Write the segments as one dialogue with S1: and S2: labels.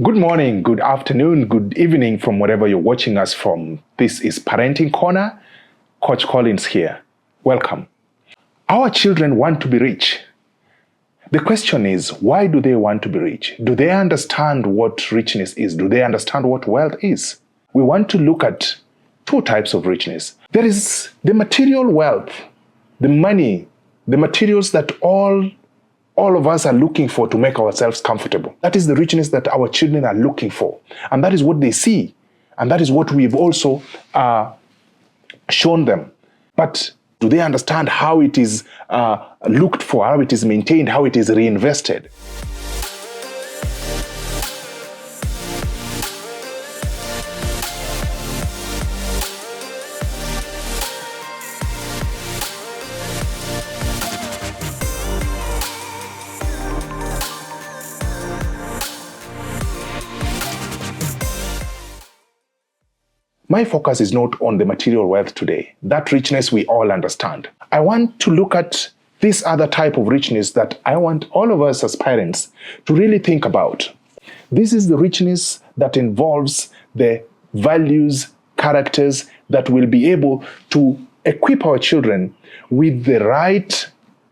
S1: Good morning, good afternoon, good evening from wherever you're watching us from. This is Parenting Corner. Coach Collins here. Welcome. Our children want to be rich. The question is, why do they want to be rich? Do they understand what richness is? Do they understand what wealth is? We want to look at two types of richness. There is the material wealth, the money, the materials that all of us are looking for to make ourselves comfortable. That is the richness that our children are looking for. And that is what they see. And that is what we've also shown them. But do they understand how it is looked for, how it is maintained, how it is reinvested? My focus is not on the material wealth today. That richness we all understand. I want to look at this other type of richness that I want all of us as parents to really think about. This is the richness that involves the values, characters that will be able to equip our children with the right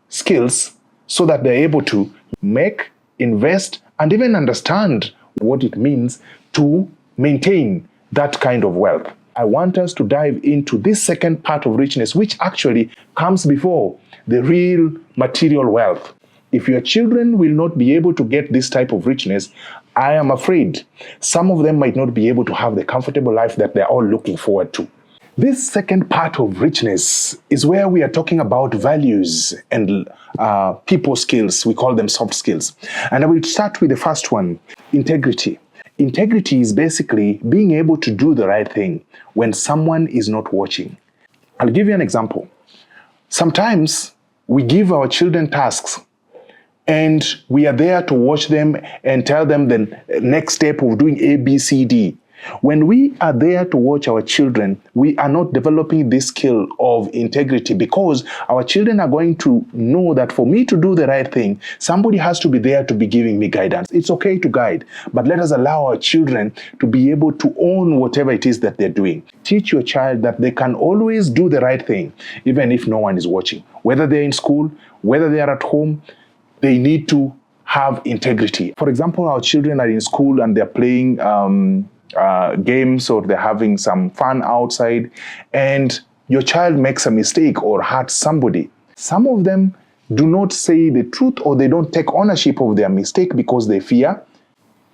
S1: skills so that they're able to make, invest, and even understand what it means to maintain that kind of wealth. I want us to dive into this second part of richness, which actually comes before the real material wealth. If your children will not be able to get this type of richness, I am afraid some of them might not be able to have the comfortable life that they're all looking forward to. This second part of richness is where we are talking about values and people skills. We call them soft skills. And I will start with the first one, integrity. Integrity is basically being able to do the right thing when someone is not watching. I'll give you an example. Sometimes we give our children tasks and we are there to watch them and tell them the next step of doing A, B, C, D. When we are there to watch our children, we are not developing this skill of integrity because our children are going to know that for me to do the right thing, somebody has to be there to be giving me guidance. It's okay to guide, but let us allow our children to be able to own whatever it is that they're doing. Teach your child that they can always do the right thing, even if no one is watching. Whether they're in school, whether they are at home, they need to have integrity. For example, our children are in school and they're playing games or they're having some fun outside and your child makes a mistake or hurts somebody. Some of them do not say the truth or they don't take ownership of their mistake because they fear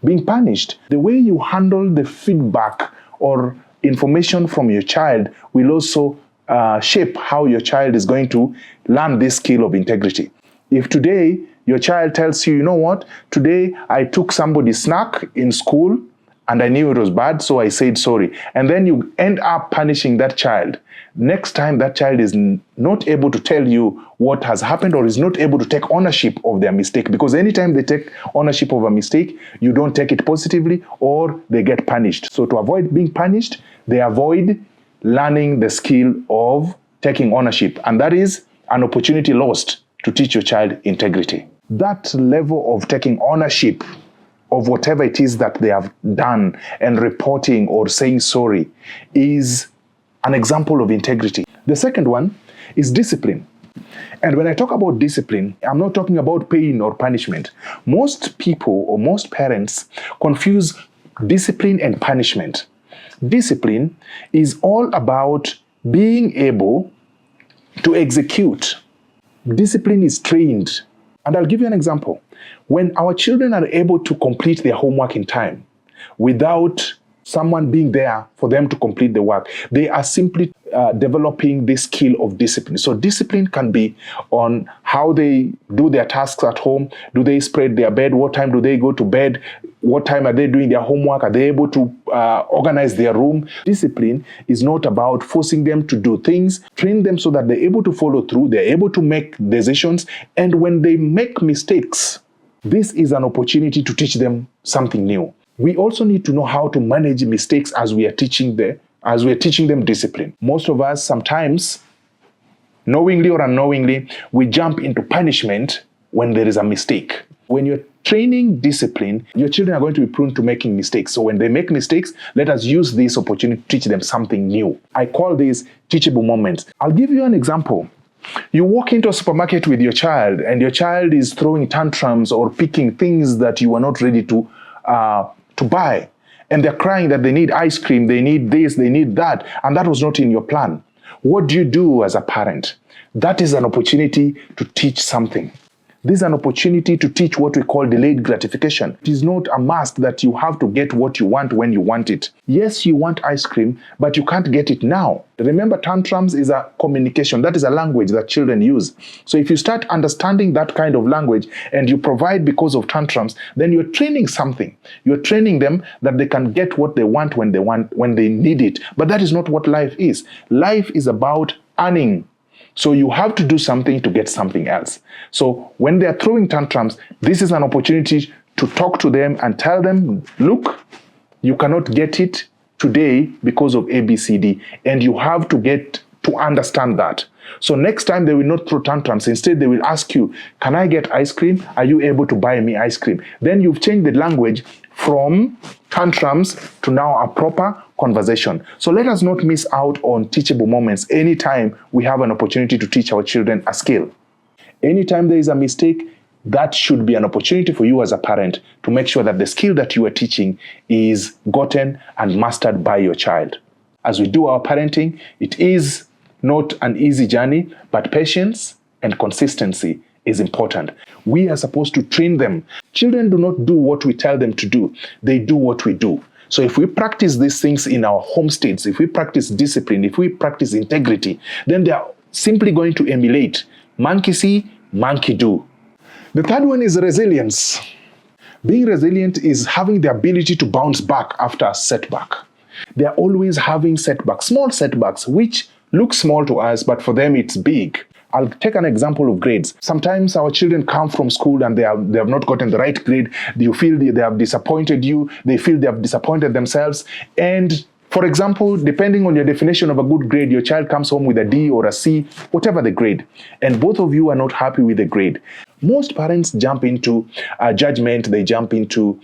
S1: being punished. The way you handle the feedback or information from your child will also shape how your child is going to learn this skill of integrity. If today your child tells you, you know what, today I took somebody's snack in school and I knew it was bad, so I said sorry. And then you end up punishing that child. Next time, that child is not able to tell you what has happened or is not able to take ownership of their mistake. Because anytime they take ownership of a mistake, you don't take it positively or they get punished. So to avoid being punished, they avoid learning the skill of taking ownership. And that is an opportunity lost to teach your child integrity. That level of taking ownership of whatever it is that they have done and reporting or saying sorry is an example of integrity. The second one is discipline. And when I talk about discipline, I'm not talking about pain or punishment. Most people or most parents confuse discipline and punishment. Discipline is all about being able to execute. Discipline is trained. And I'll give you an example. When our children are able to complete their homework in time without someone being there for them to complete the work, they are simply developing this skill of discipline. So discipline can be on how they do their tasks at home. Do they spread their bed? What time do they go to bed? What time are they doing their homework? Are they able to organize their room? Discipline is not about forcing them to do things. Train them so that they're able to follow through. They're able to make decisions. And when they make mistakes, this is an opportunity to teach them something new. We also need to know how to manage mistakes as we are teaching them discipline. Most of us sometimes, knowingly or unknowingly, we jump into punishment when there is a mistake. When you're training discipline, your children are going to be prone to making mistakes. So when they make mistakes, let us use this opportunity to teach them something new. I call these teachable moments. I'll give you an example. You walk into a supermarket with your child and your child is throwing tantrums or picking things that you are not ready to buy. And they're crying that they need ice cream, they need this, they need that, and that was not in your plan. What do you do as a parent? That is an opportunity to teach something. This is an opportunity to teach what we call delayed gratification. It is not a must that you have to get what you want when you want it. Yes, you want ice cream, but you can't get it now. Remember, tantrums is a communication. That is a language that children use. So if you start understanding that kind of language and you provide because of tantrums, then you're training something. You're training them that they can get what they want when they need it. But that is not what life is. Life is about earning. So you have to do something to get something else. So when they're throwing tantrums, this is an opportunity to talk to them and tell them, look, you cannot get it today because of ABCD, and you have to get to understand that. So next time they will not throw tantrums. Instead, they will ask you, can I get ice cream? Are you able to buy me ice cream? Then you've changed the language from tantrums to now a proper conversation. So let us not miss out on teachable moments anytime we have an opportunity to teach our children a skill. Anytime there is a mistake, that should be an opportunity for you as a parent to make sure that the skill that you are teaching is gotten and mastered by your child. As we do our parenting, it is not an easy journey, but patience and consistency is important. We are supposed to train them. Children do not do what we tell them to do. They do what we do. So if we practice these things in our home states, if we practice discipline, if we practice integrity, then they are simply going to emulate. Monkey see, monkey do. The third one is resilience. Being resilient is having the ability to bounce back after a setback. They are always having setbacks, small setbacks, which look small to us, but for them it's big. I'll take an example of grades. Sometimes our children come from school and they have not gotten the right grade. You feel they have disappointed you. They feel they have disappointed themselves. And for example, depending on your definition of a good grade, your child comes home with a D or a C, whatever the grade, and both of you are not happy with the grade. Most parents jump into judgment. They jump into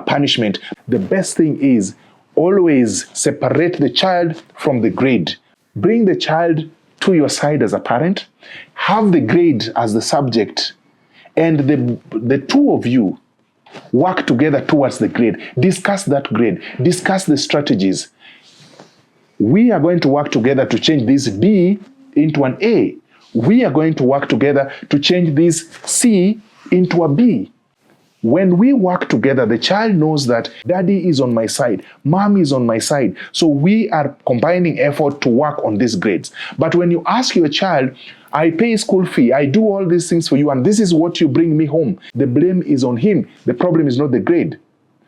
S1: punishment. The best thing is always separate the child from the grade. Bring the child to your side as a parent, have the grade as the subject, and the two of you work together towards the grade. Discuss that grade. Discuss the strategies. We are going to work together to change this B into an A. We are going to work together to change this C into a B. When we work together, the child knows that daddy is on my side, mom is on my side. So we are combining effort to work on these grades. But when you ask your child, I pay school fee, I do all these things for you, and this is what you bring me home, the blame is on him. The problem is not the grade.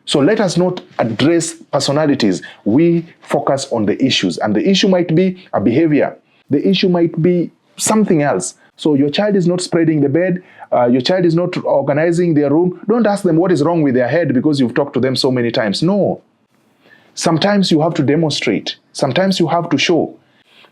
S1: So let us not address personalities. We focus on the issues. And the issue might be a behavior. The issue might be something else. So your child is not spreading the bed, your child is not organizing their room. Don't ask them what is wrong with their head because you've talked to them so many times. No. Sometimes you have to demonstrate. Sometimes you have to show.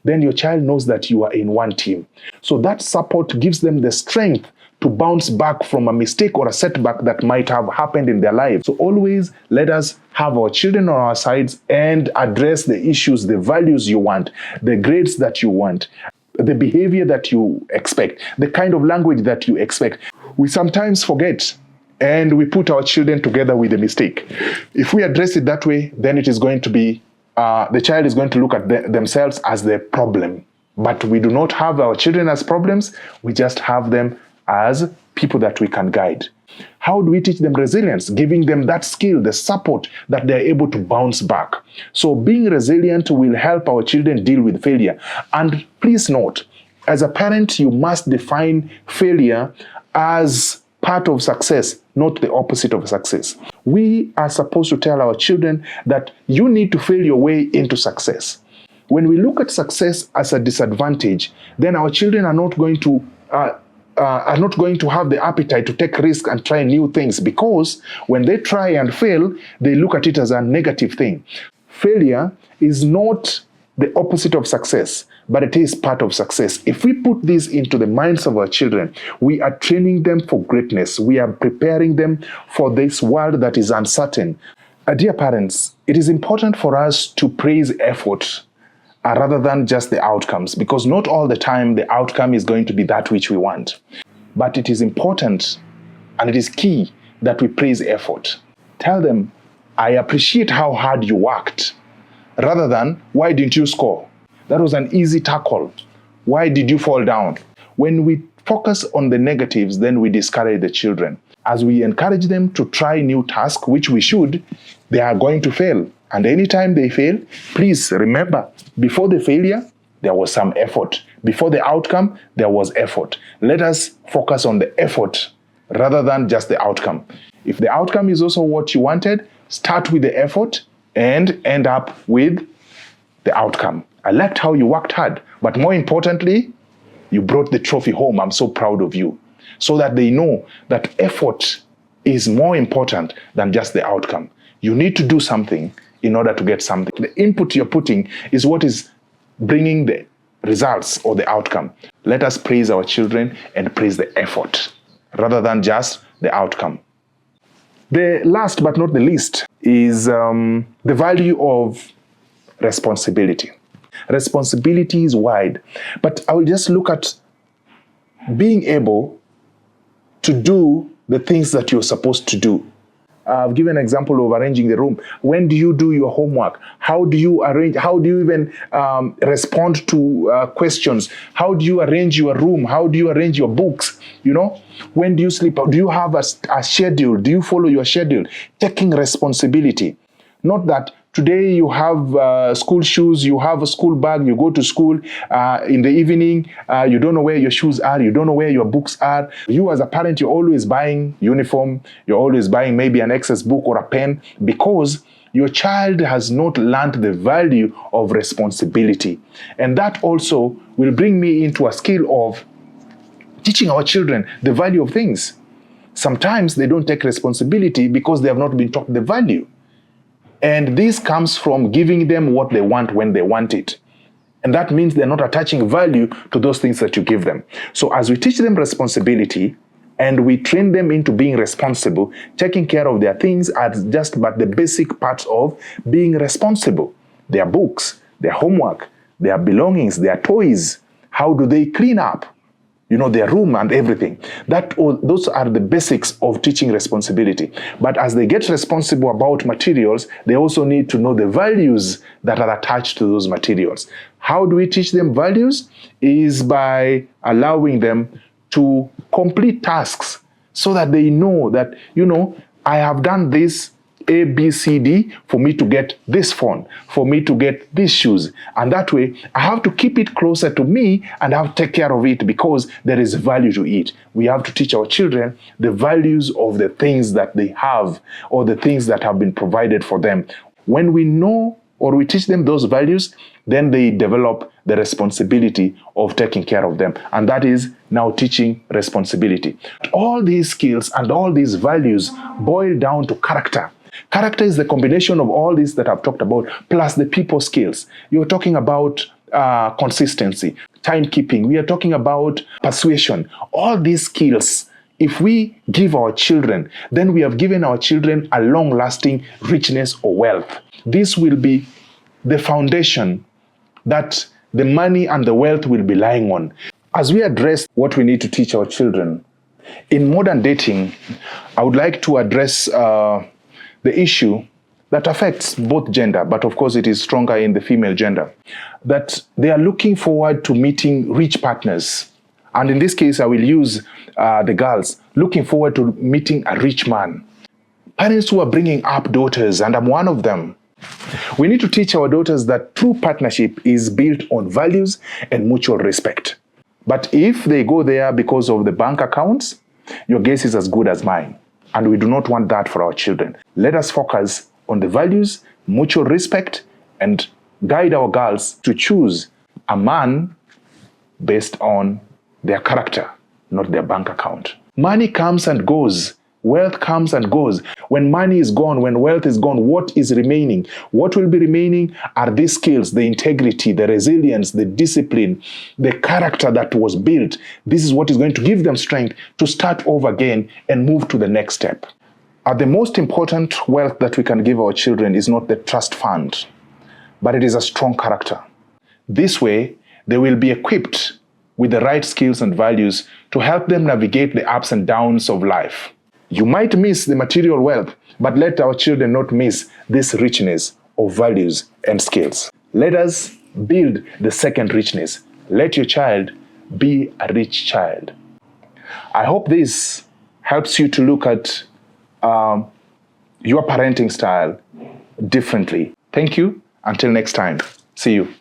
S1: Then your child knows that you are in one team. So that support gives them the strength to bounce back from a mistake or a setback that might have happened in their life. So always let us have our children on our sides and address the issues, the values you want, the grades that you want, the behavior that you expect, the kind of language that you expect. We sometimes forget and we put our children together with a mistake. If we address it that way, then it is going to be, the child is going to look at themselves as the problem. But we do not have our children as problems, we just have them as people that we can guide. How do we teach them resilience? Giving them that skill, the support that they're able to bounce back. So being resilient will help our children deal with failure. And please note, as a parent, you must define failure as part of success, not the opposite of success. We are supposed to tell our children that you need to fail your way into success. When we look at success as a disadvantage, then our children are not going to have the appetite to take risks and try new things, because when they try and fail, they look at it as a negative thing. Failure is not the opposite of success, but it is part of success. If we put this into the minds of our children, we are training them for greatness. We are preparing them for this world that is uncertain. Dear parents, it is important for us to praise effort rather than just the outcomes, because not all the time the outcome is going to be that which we want. But it is important and it is key that we praise effort. Tell them, I appreciate how hard you worked, rather than, why didn't you score? That was an easy tackle. Why did you fall down? When we focus on the negatives, then we discourage the children. As we encourage them to try new tasks, which we should, they are going to fail. And anytime they fail, please remember, before the failure, there was some effort. Before the outcome, there was effort. Let us focus on the effort rather than just the outcome. If the outcome is also what you wanted, start with the effort and end up with the outcome. I liked how you worked hard, but more importantly, you brought the trophy home. I'm so proud of you. So that they know that effort is more important than just the outcome. You need to do something in order to get something. The input you're putting is what is bringing the results or the outcome. Let us praise our children and praise the effort rather than just the outcome. The last but not the least is the value of responsibility. Responsibility is wide, but I will just look at being able to do the things that you're supposed to do. I've given an example of arranging the room. When do you do your homework? How do you arrange? How do you even respond to questions? How do you arrange your room? How do you arrange your books? You know, when do you sleep? Do you have a schedule? Do you follow your schedule? Taking responsibility. Not that today you have school shoes, you have a school bag, you go to school in the evening, you don't know where your shoes are, you don't know where your books are. You as a parent, you're always buying uniform, you're always buying maybe an excess book or a pen because your child has not learned the value of responsibility. And that also will bring me into a skill of teaching our children the value of things. Sometimes they don't take responsibility because they have not been taught the value. And this comes from giving them what they want when they want it. And that means they're not attaching value to those things that you give them. So as we teach them responsibility and we train them into being responsible, taking care of their things are just but the basic parts of being responsible. Their books, their homework, their belongings, their toys. How do they clean up? You know, their room and everything. Those are the basics of teaching responsibility. But as they get responsible about materials, they also need to know the values that are attached to those materials. How do we teach them values? Is by allowing them to complete tasks so that they know that, you know, I have done this A, B, C, D for me to get this phone, for me to get these shoes. And that way, I have to keep it closer to me and I have to take care of it because there is value to it. We have to teach our children the values of the things that they have or the things that have been provided for them. When we know or we teach them those values, then they develop the responsibility of taking care of them. And that is now teaching responsibility. All these skills and all these values boil down to character. Character is the combination of all these that I've talked about, plus the people skills. You're talking about consistency, timekeeping. We are talking about persuasion. All these skills, if we give our children, then we have given our children a long-lasting richness or wealth. This will be the foundation that the money and the wealth will be lying on. As we address what we need to teach our children, in modern dating, I would like to address the issue that affects both gender, but of course it is stronger in the female gender, that they are looking forward to meeting rich partners. And in this case, I will use the girls, looking forward to meeting a rich man. Parents who are bringing up daughters, and I'm one of them, we need to teach our daughters that true partnership is built on values and mutual respect. But if they go there because of the bank accounts, your guess is as good as mine. And we do not want that for our children. Let us focus on the values, mutual respect, and guide our girls to choose a man based on their character, not their bank account. Money comes and goes. Wealth comes and goes. When money is gone, when wealth is gone, what is remaining? What will be remaining are these skills, the integrity, the resilience, the discipline, the character that was built. This is what is going to give them strength to start over again and move to the next step. The most important wealth that we can give our children is not the trust fund, but it is a strong character. This way, they will be equipped with the right skills and values to help them navigate the ups and downs of life. You might miss the material wealth, but let our children not miss this richness of values and skills. Let us build the second richness. Let your child be a rich child. I hope this helps you to look at your parenting style differently. Thank you. Until next time. See you.